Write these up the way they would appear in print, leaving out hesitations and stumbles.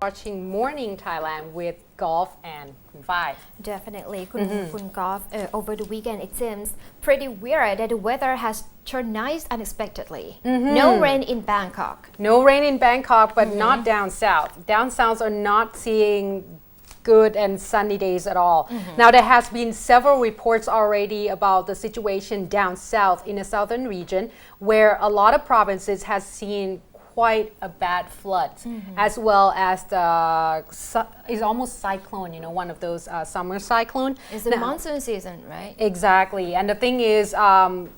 watching Morning Thailand with Golf and Kun Phai. Definitely, Kun Golf. Over the weekend, it seems pretty weird that the weather has turned nice unexpectedly. No rain in Bangkok. No rain in Bangkok, but not down south. Down south are not seeing good and sunny days at all. Now there has been several reports already about the situation down south in the southern region, where a lot of provinces has seen quite a bad flood, as well as it's almost cyclone, one of those summer cyclone. It's the monsoon season, right? Exactly, and the thing is,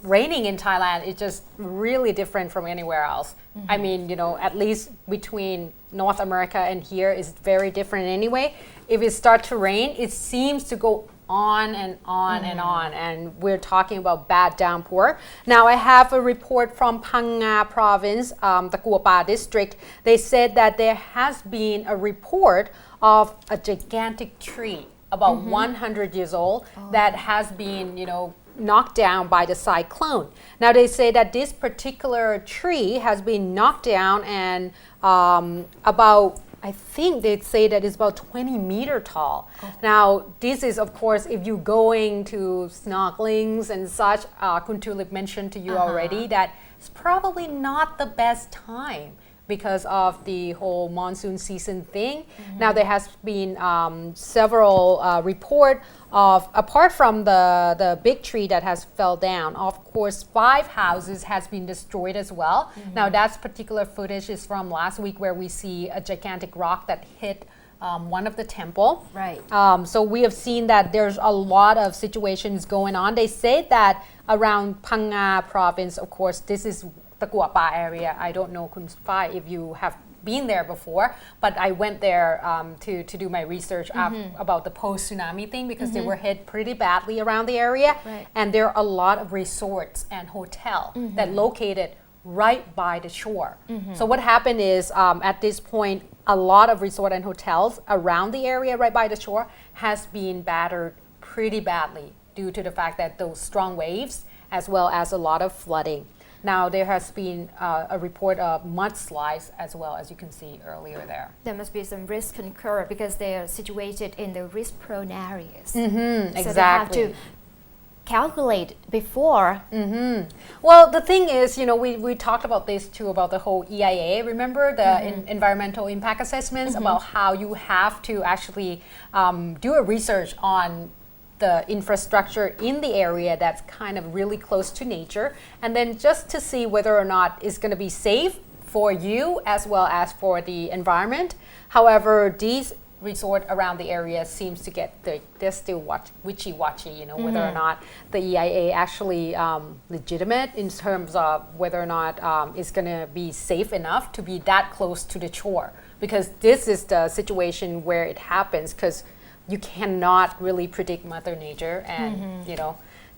raining in Thailand is just really different from anywhere else. I mean, at least between North America and here is very different anyway. If it starts to rain, it seems to go on and on and on, and we're talking about bad downpour. Now I have a report from Phang Nga province, the Kuapa district. They said that there has been a report of a gigantic tree about 100 years old that has been, knocked down by the cyclone. Now they say that this particular tree has been knocked down and I think they'd say that it's about 20 meter tall. Now, this is, of course, if you're going to snorkelings and such, Kun Tulip mentioned to you already that it's probably not the best time because of the whole monsoon season thing. Now, there has been several report of, apart from the big tree that has fell down, of course, 5 houses has been destroyed as well. Now, that particular footage is from last week where we see a gigantic rock that hit one of the temple. Right. So we have seen that there's a lot of situations going on. They say that around Phang Nga province, of course, this is the Kuapa area. I don't know, Kun Phai, if you have been there before, but I went there to do my research about the post-tsunami thing because they were hit pretty badly around the area. Right. And there are a lot of resorts and hotels that located right by the shore. So what happened is at this point, a lot of resort and hotels around the area right by the shore has been battered pretty badly due to the fact that those strong waves as well as a lot of flooding. Now there has been a report of mudslides as well, as you can see earlier there. There must be some risk concurred because they are situated in the risk-prone areas. Exactly. So they have to calculate before. Well, the thing is, we talked about this too, about the whole EIA. Remember the environmental impact assessments about how you have to actually do a research on the infrastructure in the area that's kind of really close to nature, and then just to see whether or not it's going to be safe for you as well as for the environment. However, these resorts around the area seems to get they're still wishy-washy, whether or not the EIA actually legitimate in terms of whether or not it's going to be safe enough to be that close to the shore, because this is the situation where it happens, because you cannot really predict Mother Nature, and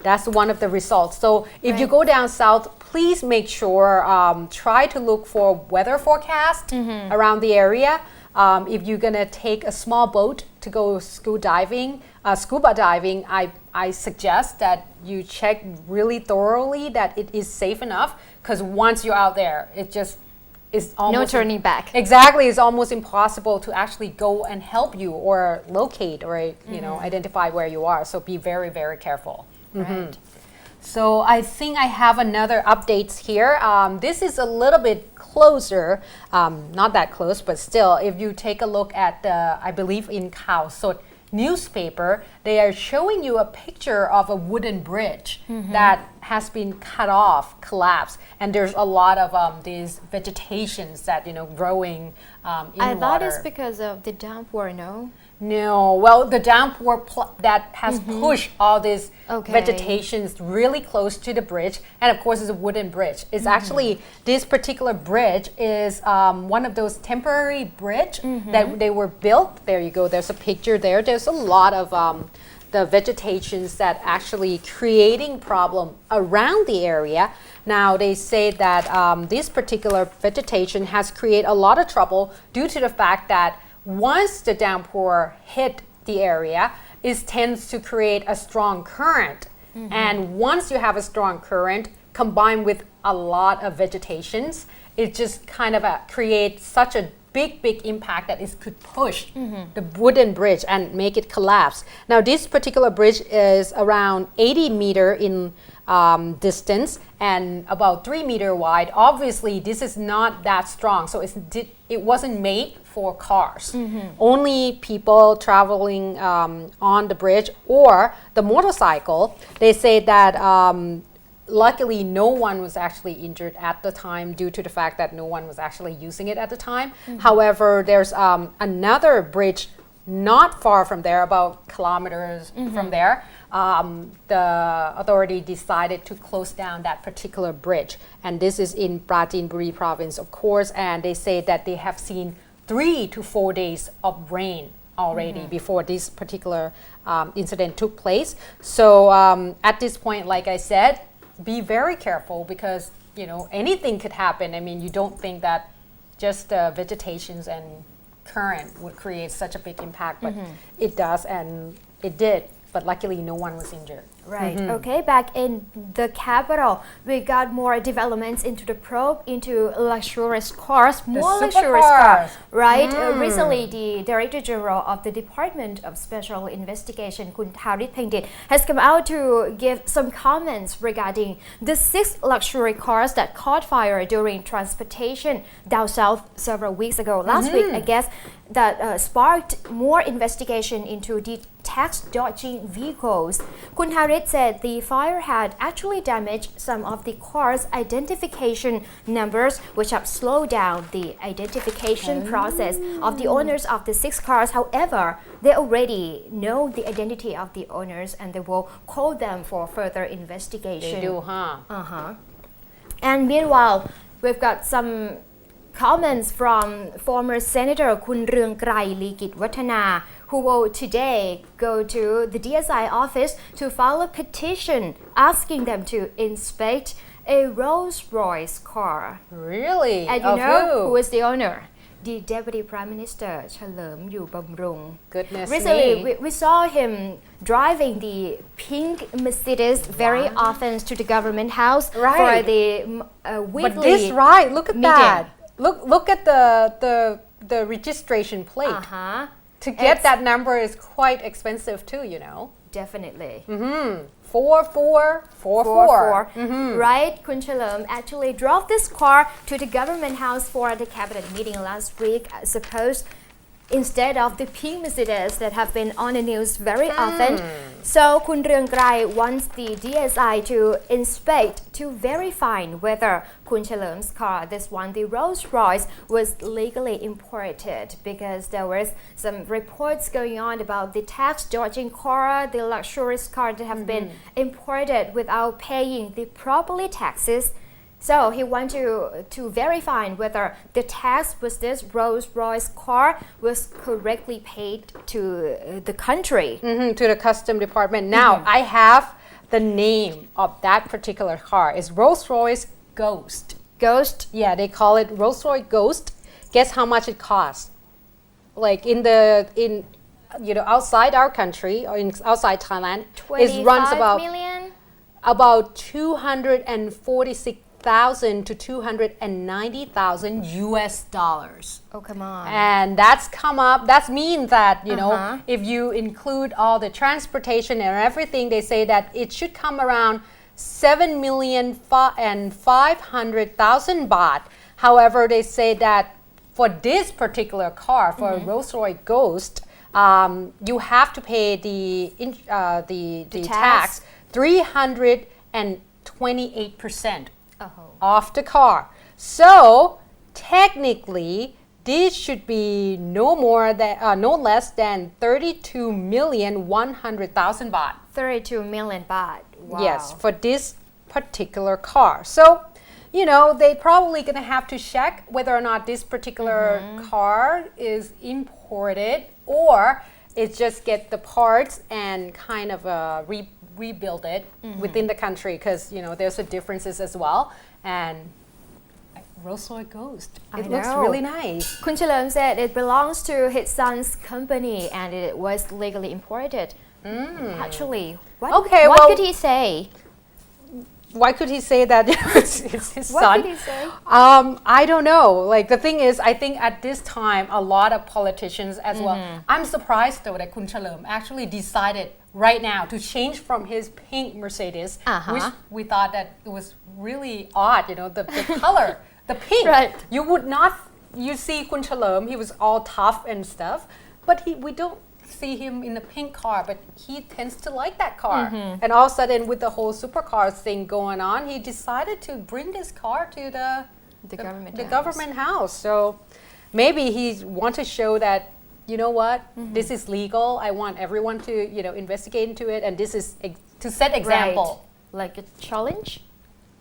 that's one of the results. So if you go down south, please make sure try to look for weather forecast around the area. If you're gonna take a small boat to go scuba diving, I suggest that you check really thoroughly that it is safe enough, because once you're out there, it just is almost no turning back. Exactly, it's almost impossible to actually go and help you or locate or identify where you are. So be very, very careful. Right. So I think I have another updates here. This is a little bit closer, not that close, but still, if you take a look at I believe in Khao Sot newspaper, they are showing you a picture of a wooden bridge that has been cut off, collapsed, and there's a lot of these vegetations that growing in I water. thought it's because of the downpour, no? No, well, the downpour that has pushed all these vegetations really close to the bridge, and of course it's a wooden bridge. It's actually, this particular bridge is one of those temporary bridge that they were built. There you go, there's a picture there. There's a lot of the vegetations that actually creating problem around the area. Now they say that this particular vegetation has created a lot of trouble due to the fact that once the downpour hit the area, it tends to create a strong current. And once you have a strong current combined with a lot of vegetations, it just kind of creates such a big impact that it could push the wooden bridge and make it collapse. Now this particular bridge is around 80 meter in distance and about 3 meter wide. Obviously this is not that strong, so it wasn't made for cars. Only people traveling on the bridge or the motorcycle. They say that luckily no one was actually injured at the time due to the fact that no one was actually using it at the time. However, there's another bridge not far from there, about kilometers from there. The authority decided to close down that particular bridge, and this is in Prachinburi province, of course, and they say that they have seen 3 to 4 days of rain already before this particular incident took place. So at this point, like I said, be very careful because anything could happen. I mean, you don't think that just vegetations and current would create such a big impact, but it does, and it did. But luckily, no one was injured. Right. Okay. Back in the capital, we got more developments into the probe into luxurious cars, more luxurious cars. Right. Recently, the Director General of the Department of Special Investigation, Kun Tharit Phengdit, has come out to give some comments regarding the 6 luxury cars that caught fire during transportation down south several weeks ago. Last week, I guess, that sparked more investigation into the tax-dodging vehicles. Kun Tharit said the fire had actually damaged some of the cars' identification numbers, which have slowed down the identification process of the owners of the 6 cars. However, they already know the identity of the owners and they will call them for further investigation. They do, huh? And meanwhile, we've got some comments from former Senator Kun Reung Krai Leekit-Wathana, who will today go to the DSI office to file a petition asking them to inspect a Rolls-Royce car. Really? And you know who is the owner? The Deputy Prime Minister, Chalerm Yubamrung. Goodness Recently, me. we saw him driving the pink Mercedes very often to the government house for the weekly But this ride, look at meeting. that. Look at the registration plate. To get that number is quite expensive too, Definitely. 4444. Right, Kun Chalerm actually drove this car to the government house for the cabinet meeting last week, I suppose, instead of the pink Mercedes that have been on the news very often. So Kun Reung Krai wants the DSI to inspect to verify whether Kun Chalerm's car, this one, the Rolls-Royce, was legally imported, because there was some reports going on about the tax-dodging car, the luxurious car that have been imported without paying the properly taxes. So he wants to verify whether the tax with this Rolls-Royce car was correctly paid to the country. To the custom department. Now, I have the name of that particular car. It's Rolls-Royce Ghost. Ghost? Yeah, they call it Rolls-Royce Ghost. Guess how much it costs? Like outside our country or outside Thailand, it runs about 246,000 to 290,000 US dollars. Oh, come on. And that's means that, if you include all the transportation and everything, they say that it should come around 7,500,000 baht. However, they say that for this particular car, for a Rolls-Royce Ghost, you have to pay the tax 328% off the car. So technically, this should be no less than 32,100,000 baht. 32 million baht. Wow. Yes, for this particular car. So, they probably gonna have to check whether or not this particular car is imported, or it's just get the parts and kind of rebuild it within the country, because there's differences as well. And Rolls-Royce Ghost, it looks really nice. Kun Chalerm said it belongs to his son's company and it was legally imported. Actually, what could he say? why could he say that it's his What son? did he say? I don't know. Like the thing is, I think at this time, a lot of politicians as well. I'm surprised though that Kun Chalerm actually decided right now to change from his pink Mercedes, which we thought that it was really odd. You know, the color, the pink. Right. You would not. You see Kun Chalerm, he was all tough and stuff, but we don't see him in a pink car, but he tends to like that car. And all of a sudden, with the whole supercars thing going on, he decided to bring this car to the government house. So maybe he want to show that, you know what, this is legal. I want everyone to, you know, investigate into it, and this is to set example. Right. Like a challenge?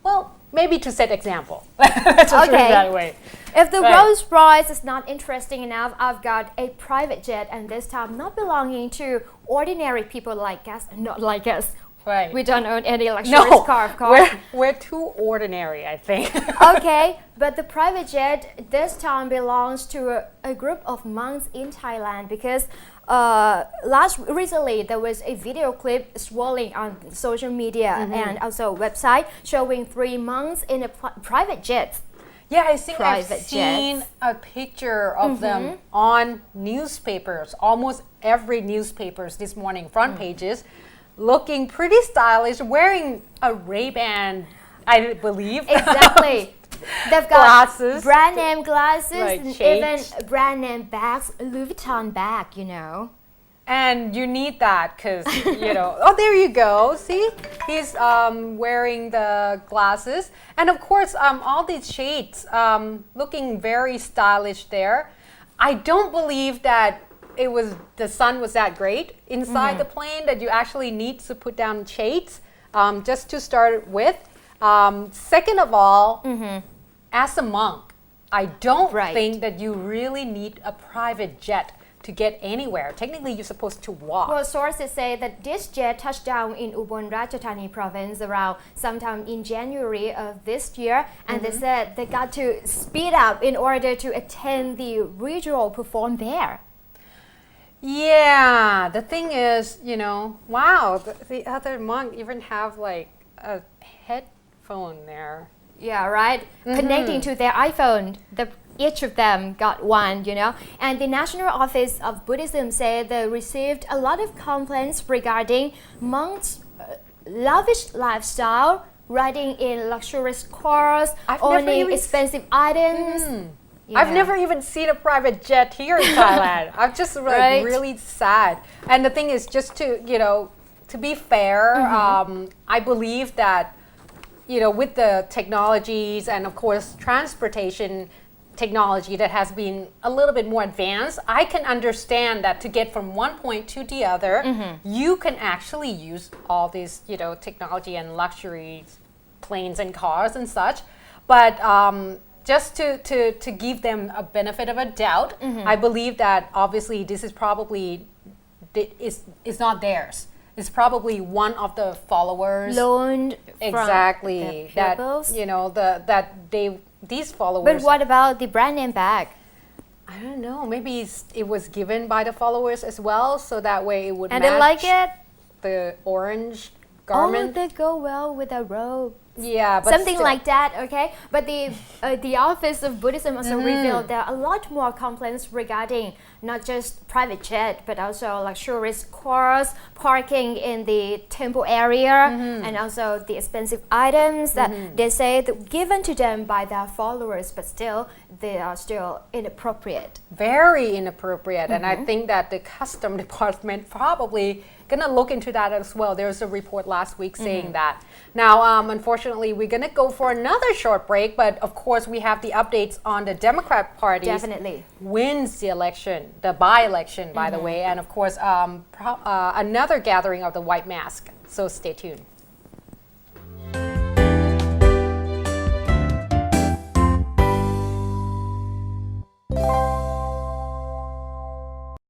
Well, maybe to set example. Let's just put it that way. If the Rolls Royce is not interesting enough, I've got a private jet, and this time not belonging to ordinary people like us, not like us. Right. We don't own any luxurious car, of course. We're too ordinary, I think. Okay, but the private jet this time belongs to a group of monks in Thailand, because recently there was a video clip swirling on social media and also a website showing 3 monks in a private jet. Yeah, I think I've seen a picture of them on newspapers, almost every newspapers this morning, front pages, looking pretty stylish, wearing a Ray-Ban, I believe. Exactly. They've got glasses, brand name glasses, right, and shades. even brand name bags, Louis Vuitton bag, you know. And you need that because, you know, oh, there you go. See, he's wearing the glasses. And of course, all these shades looking very stylish there. I don't believe that the sun was that great inside the plane, that you actually need to put down shades just to start with. Second of all, as a monk, I don't think that you really need a private jet to get anywhere. Technically, you're supposed to walk. Well, sources say that this jet touched down in Ubon Ratchathani province around sometime in January of this year, and they said they got to speed up in order to attend the ritual performed there. Yeah, the thing is, you know, wow, the other monk even have like a headphone there. Yeah, right. Connecting to their iPhone. Each of them got one, you know. And the National Office of Buddhism said they received a lot of complaints regarding monks' lavish lifestyle, riding in luxurious cars, owning expensive items. Yeah. I've never even seen a private jet here in Thailand. I'm just like really sad. And the thing is, just to, you know, to be fair, I believe that, you know, with the technologies and of course transportation technology that has been a little bit more advanced, I can understand that to get from one point to the other, you can actually use all these, you know, technology and luxury planes and cars and such. But just to give them a benefit of a doubt, I believe that obviously this is probably is not theirs. It's probably one of the followers loaned exactly from the pupils. That, you know, these followers. But what about the brand name bag? I don't know. Maybe it was given by the followers as well, so that way it would and match they like it. The orange garment. Oh, they go well with a robe. Yeah, but something still. like that, okay? But the Office of Buddhism also revealed there are a lot more complaints regarding not just private jet, but also luxurious cars, parking in the temple area, and also the expensive items that they say that given to them by their followers, but still they are still inappropriate. Very inappropriate, and I think that the custom department probably gonna look into that as well. There was a report last week saying that. Now, unfortunately, we're gonna go for another short break, but of course we have the updates on the Democrat Party wins the election, the by-election, by the way, and of course another gathering of the white mask. So stay tuned.